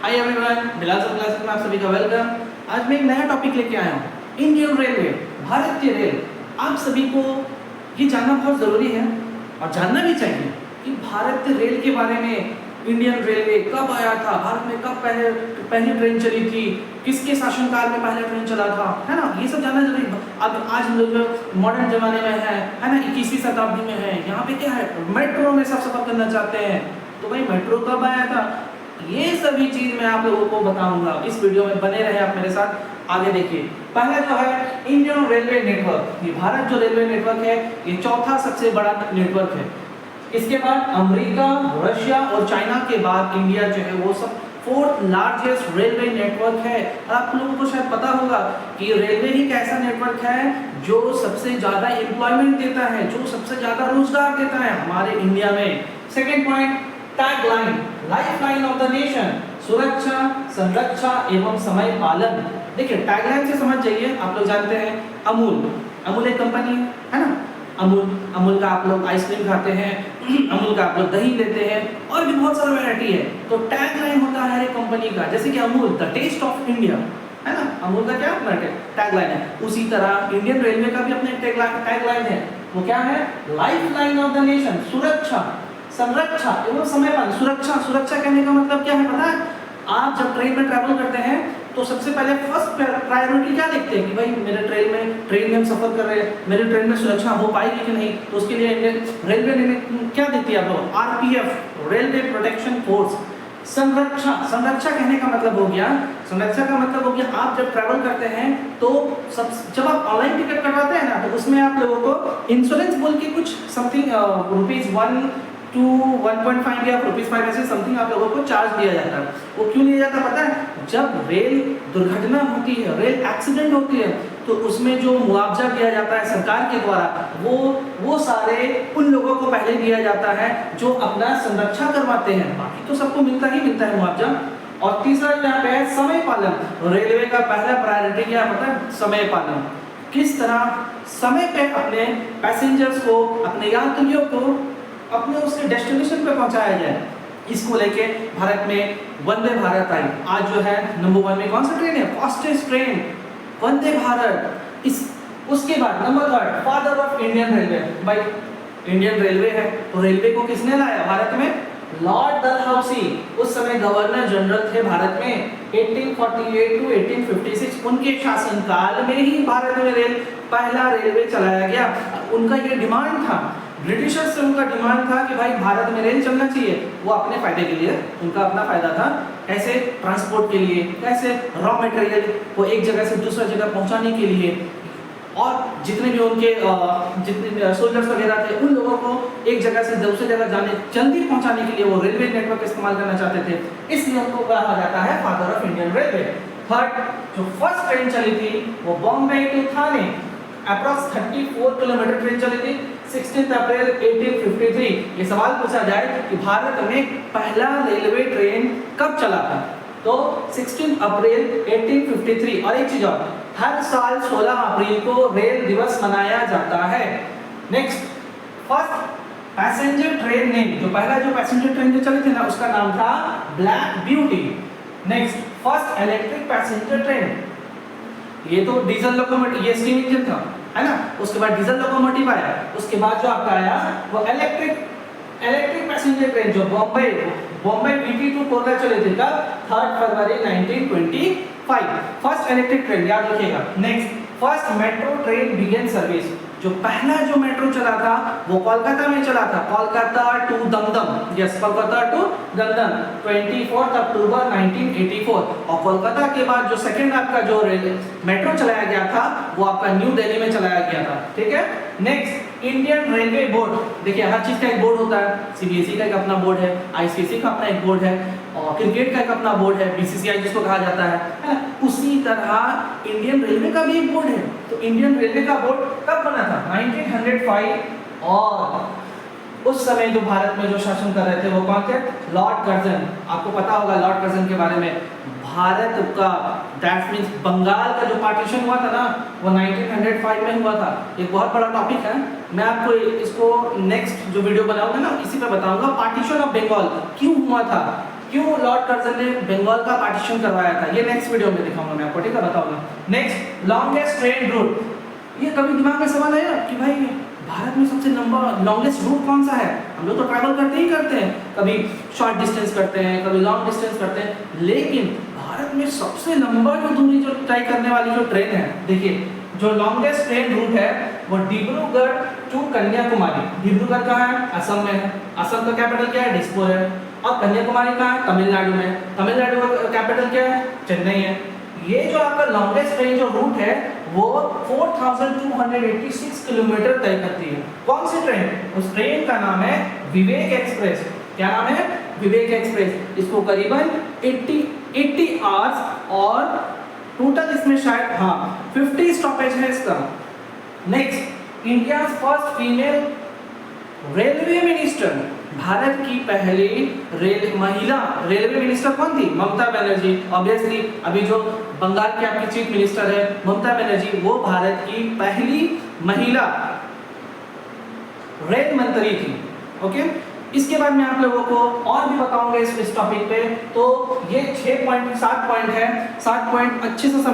Hi everyone, Bilal sir classes में आप सभी का वेलकम। आज मैं एक नया टॉपिक लेके आया हूँ, इंडियन रेलवे, भारतीय रेल। आप सभी को ये जानना बहुत ज़रूरी है और जानना भी चाहिए कि भारतीय रेल के बारे में, इंडियन रेलवे कब आया था, भारत में कब पहली ट्रेन चली थी, किसके शासनकाल में पहला ट्रेन चला था, है ना। ये सब जानना जरूरी। अब आज हम लोग मॉडर्न जमाने में है ना, 21वीं शताब्दी में है। यहाँ पे क्या है, मेट्रो में सब सफर करना चाहते हैं। तो भाई मेट्रो कब आया था, ये सभी चीज मैं आप लोगों को बताऊंगा। इस वीडियो में बने रहे आप मेरे साथ, आगे देखिए। पहला जो है इंडियन रेलवे नेटवर्क, ये भारत जो रेलवे नेटवर्क है ये चौथा सबसे बड़ा नेटवर्क है। इसके बाद अमेरिका, रशिया और चाइना के बाद इंडिया जो है वो सब फोर्थ लार्जेस्ट रेलवे नेटवर्क है। और आप लोगों को शायद पता होगा कि रेलवे ही एक ऐसा नेटवर्क है जो सबसे ज्यादा एम्प्लॉयमेंट देता है, जो सबसे ज्यादा रोजगार देता है हमारे इंडिया में। Second point, tagline, lifeline of the nation, सुरक्षा, संरक्षा एवं समय पालन। देखिए टैगलाइन से समझ जाइए, आप लोग जानते हैं अमूल एक कंपनी है ना। अमूल का आप लोग आइसक्रीम खाते हैं, अमूल का आप लोग दही लेते हैं और भी बहुत सारा वैरायटी है। तो टैगलाइन होता है एक कंपनी का, जैसे कि Amul the taste of India है ना, अमूल का क्या अपना टैगलाइन है। उसी तरह इंडियन रेलवे का भी अपना टैगलाइन है, वो क्या है, लाइफलाइन ऑफ द नेशन, सुरक्षा, संरक्षा एवं समय पालन। सुरक्षा कहने का मतलब क्या है पता है, आप जब ट्रेन में ट्रैवल करते हैं तो सबसे पहले फर्स्ट प्रायोरिटी क्या देखते हैं कि भाई मेरे ट्रेन में हम सफर कर रहे हैं, मेरे ट्रेन में सुरक्षा हो पाएगी कि नहीं। तो उसके लिए रेलवे ने क्या देती है आप लोग, आरपीएफ, रेलवे प्रोटेक्शन फोर्स। संरक्षा कहने का मतलब हो गया, संरक्षा का मतलब हो गया आप जब ट्रैवल करते हैं तो जब आप ऑनलाइन टिकट कटवाते हैं ना, तो उसमें आप लोगों को इंश्योरेंस बोल के कुछ समथिंग ₹1 to 1.5 या ₹5 ऐसे समथिंग आप लोगों को चार्ज दिया जाता है। वो क्यों दिया जाता है पता है, जब रेल दुर्घटना होती है, रेल एक्सीडेंट होती है, तो उसमें जो मुआवजा दिया जाता है सरकार के द्वारा, वो सारे उन लोगों को पहले दिया जाता है जो अपना संरक्षा करवाते हैं। बाकी तो सबको मिलता ही मिलता है मुआवजा। और तीसरा यहाँ पे है समय पालन। रेलवे का पहला प्रायोरिटी क्या पता है, समय पालन। किस तरह समय पे अपने पैसेंजर्स को, अपने यात्रियों को अपने उसके डेस्टिनेशन पे पहुंचाया जाए। इसको लेके भारत में वंदे भारत आई। आज जो है नंबर 1 में कौन सा ट्रेन है, फास्टेस्ट ट्रेन वंदे भारत। उसके बाद number 3, father of Indian railway. भाई इंडियन रेलवे है तो रेलवे को किसने लाया भारत में, लॉर्ड डलहौसी। उस समय गवर्नर जनरल थे भारत में। 1848 to 1856 उनके शासनकाल में ही भारत में पहला रेलवे चलाया गया। उनका ये डिमांड था, ब्रिटिशर्स से उनका डिमांड था कि भाई भारत में रेल चलना चाहिए। वो अपने फायदे के लिए, उनका अपना फायदा था, कैसे ट्रांसपोर्ट के लिए, कैसे रॉ मटेरियल को एक जगह से दूसरी जगह पहुंचाने के लिए, और जितने भी उनके जितने सोल्जर्स वगैरह थे उन लोगों को एक जगह से दूसरी जगह जल्दी पहुंचाने के लिए वो रेलवे नेटवर्क इस्तेमाल करना चाहते थे। इसलिए उनको कहा जाता है father of Indian railway. Third, जो फर्स्ट ट्रेन चली थी वो Bombay to Thane, approx 34 kilometre train चली थी 16 अप्रैल 1853। ये सवाल पूछा जाए कि भारत में पहला रेलवे ट्रेन कब चला था, तो 16 अप्रैल 1853। और एक चीज और, हर साल 16 अप्रैल को रेल दिवस मनाया जाता है। Next, first passenger train name, जो पहला जो पैसेंजर ट्रेन जो चली थी ना उसका नाम था black beauty. Next, first electric passenger train, ये तो डीजल लोकोमोटिव, ये स्टीम इंजन था है ना। उसके बाद डीजल लोकोमोटिव आया, उसके बाद जो आपका आया वो इलेक्ट्रिक पैसेंजर ट्रेन जो बॉम्बे बीटी टू कोलकाता चले थे कब, 3 फरवरी 1925। फर्स्ट इलेक्ट्रिक ट्रेन याद रखिएगा। Next, first metro train began service, जो पहला जो मेट्रो चला था वो कोलकाता में चला था, Kolkata to Dumdum. Yes, Kolkata to Dumdum 24 October 1984। और कोलकाता के बाद जो सेकंड आपका जो मेट्रो चलाया गया था वो आपका न्यू दिल्ली में चलाया गया था। ठीक है। Next, Indian railway board. देखिए हर चीज का एक बोर्ड होता है, सीबीएसई का एक अपना बोर्ड है, आईसीएसई का अपना एक बोर्ड है, और क्रिकेट का एक अपना बोर्ड है, बीसीसीआई जिसको कहा जाता है। उसी तरह इंडियन रेलवे का भी एक बोर्ड है। तो इंडियन रेलवे का बोर्ड कब बना था, 1905। और उस समय जो भारत में जो शासन कर रहे थे वो कौन थे, लॉर्ड कर्जन। आपको पता होगा लॉर्ड कर्जन के बारे में। भारत का दैट मींस बंगाल का जो पार्टीशन हुआ था ना वो 1905 में हुआ था। एक बहुत बड़ा टॉपिक है, मैं आपको इसको नेक्स्ट जो वीडियो बनाऊंगा ना इसी पे बताऊंगा, पार्टीशन ऑफ बंगाल क्यों हुआ था, क्यों लॉर्ड कर्जन ने बंगाल का पार्टीशन करवाया था, ये नेक्स्ट वीडियो में दिखाऊंगा मैं आपको, ठीक है, बताऊंगा। Next, longest train route. ये कभी दिमाग में सवाल आया कि भाई भारत में सबसे लंबा लॉन्गेस्ट रूट कौन सा है? हम लोग तो ट्रैवल करते ही करते हैं, कभी शॉर्ट डिस्टेंस करते हैं, कभी लॉन्ग डिस्टेंस करते हैं, लेकिन भारत में सबसे लंबा जो दूरी जो तय करने वाली जो ट्रेन है, देखिए जो लॉन्गेस्ट ट्रेन रूट है वो डिब्रूगढ़ टू कन्याकुमारी। डिब्रूगढ़ कहाँ है? असम में है। असम का कैपिटल क्या है? दिसपुर है। और कन्याकुमारी कहाँ है? तमिलनाडु में। तमिलनाडु का कैपिटल क्या है? चेन्नई है। ये जो आपका लॉन्गेस्ट ट्रेन जो रूट है वो 4286 किलोमीटर तय करती है। कौन सी ट्रेन? उस ट्रेन का नाम है विवेक एक्सप्रेस। क्या नाम है? विवेक एक्सप्रेस। इसको करीबन 80 आवर्स और टोटल इसमें शायद 50 स्टॉपेज है इसका। Next, India first female railway minister. Bharat की पहली महिला रेलवे मिनिस्टर कौन थी? ममता बनर्जी। ऑब्वियसली अभी जो बंगाल की आपकी चीफ मिनिस्टर है ममता बनर्जी, वो भारत की पहली महिला रेल मंत्री थी। ओके, इसके बाद मैं आप लोगों को और भी बताऊंगा इस टॉपिक पे। तो ये 7 पॉइंट है, 7 पॉइंट अच्छे से समझ